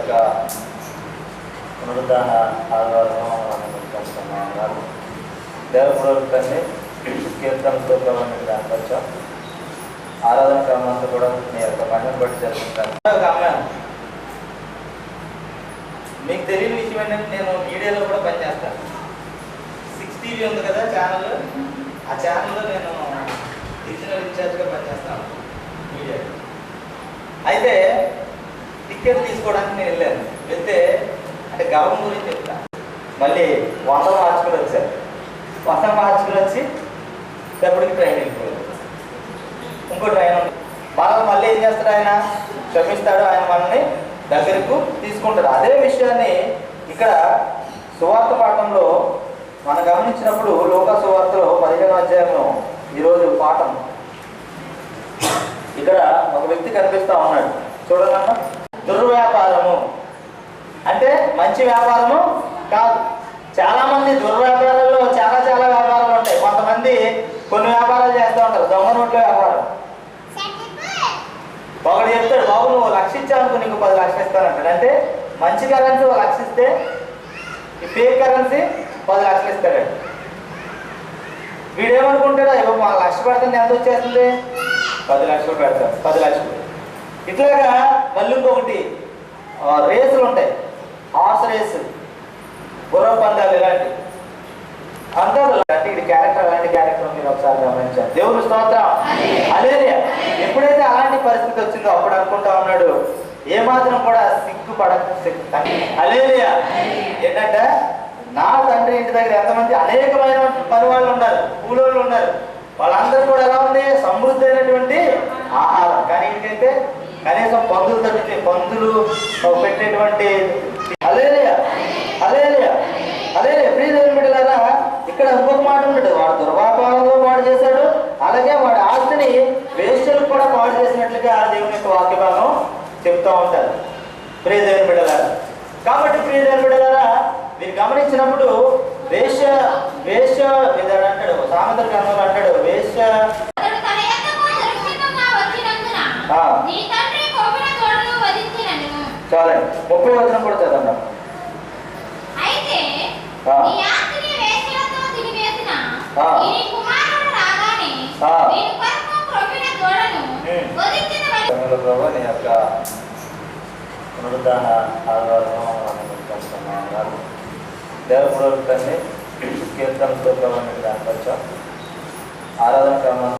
యొక్క పునరుద్ధాన ఆదివారం మనం దేవపురం తండ్రి కీర్తనతో ప్రభావం దానికొచ్చాం. ఆరాధన క్రమంతో కూడా మీ యొక్క పనిని బట్టి జరుగుతాను. మీకు తెలియని విషయం ఏంటంటే నేను మీడియాలో కూడా పనిచేస్తాను. 6 TV ఉంది కదా ఛానల్, ఆ ఛానల్లో నేను డివిజనల్ ఇన్ఛార్జ్గా పనిచేస్తాను మీడియా. అయితే టికెట్ తీసుకోవడానికి నేను వెళ్తే అంటే గర్వం గురించి చెప్తా. మళ్ళీ 100 మార్చుకుని వచ్చారు. 100 మార్చుకుని వచ్చి ఎప్పటికి ట్రైన్ వెళ్ళిపోయారు. ఇంకో ట్రైన్ ఉంది. మనల్ని మళ్ళీ ఏం చేస్తాడు ఆయన? క్షమిస్తాడు. ఆయన మనల్ని దగ్గరకు తీసుకుంటారు. అదే విషయాన్ని ఇక్కడ సువార్త పాఠంలో మనం గమనించినప్పుడు లోకా సువార్తలో 15వ అధ్యాయంలో ఈరోజు పాఠం ఇక్కడ ఒక వ్యక్తి కనిపిస్తా ఉన్నాడు. చూడగలన్నా, దుర్వ్యాపారము అంటే మంచి వ్యాపారము కాదు. చాలా మంది దుర్వ్యాపారాల్లో చాలా వ్యాపారాలు ఉంటాయి. కొంతమంది కొన్ని వ్యాపారాలు చేస్తూ ఉంటారు. దొంగ నోట్ల వ్యాపారం. ఒకడు చెప్తాడు, బాబు నువ్వు 1,00,000 ఇచ్చావనుకో నీకు 10 లక్షలు ఇస్తానంటాడు. అంటే మంచి కరెన్సీ 1 లక్ష ఇస్తే ఈ ఫేక్ కరెన్సీ 10 లక్షలు ఇస్తాడు. వీడేమనుకుంటాడు, ఇవ్వ 1,00,000 పెడతాను ఎంత వచ్చేస్తుంది? 10 లక్షలు పెడతాను, 10 లక్షలు. ఇట్లాగా మళ్ళీ ఇంకొకటి రేసులు ఉంటాయి. హార్స్ రేసు, గుర్రం పందాలు, ఇలాంటి అంటారు. అంటే ఇది క్యారెక్టర్, అలాంటి క్యారెక్టర్ మీరు ఒకసారి గమనించారు. దేవుని స్తోత్రం. హల్లెలూయా. ఎప్పుడైతే అలాంటి పరిస్థితి వచ్చిందో అప్పుడు అనుకుంటా ఉన్నాడు, ఏమాత్రం కూడా సిగ్గుపడక. హల్లెలూయా. ఏంటంటే నా తండ్రి ఇంటి దగ్గర ఎంతమంది అనేకమైన పని వాళ్ళు ఉన్నారు, కూలోళ్ళు ఉన్నారు. వాళ్ళందరూ కూడా ఎలా ఉంది? సమృద్ధి అయినటువంటి ఆహారం. కానీ ఇంటికైతే కనీసం పందులు పెట్టేటువంటి. హల్లెలూయా, హల్లెలూయా, హల్లెలూయా. ప్రియమైన బిడ్డలారా, ఇక్కడ ఇంకొక మాట ఉన్నాడు. వాడు దుర్వ్యాపారంలో పాడు చేశాడు, అలాగే వాడి ఆస్తిని వేశ్యలకు కూడా పాడు చేసినట్లుగా దేవుని యొక్క వాక్య భాగం చెప్తూ ఉంటారు. ప్రియమైన బిడ్డలారా, కాబట్టి ప్రియమైన బిడ్డలారా మీరు గమనించినప్పుడు వేశ్య అంటాడు, సామెతల గ్రంథంలో అంటాడు వేశ్య. చాలండి, 30వ వచనం కూడా చదవండి. నీ యొక్క పునరుద్ధాన ఆదివారం దేవపురం తండ్రి కీర్తనతో ప్రభావం దానికొచ్చాం. ఆరాధన క్రమం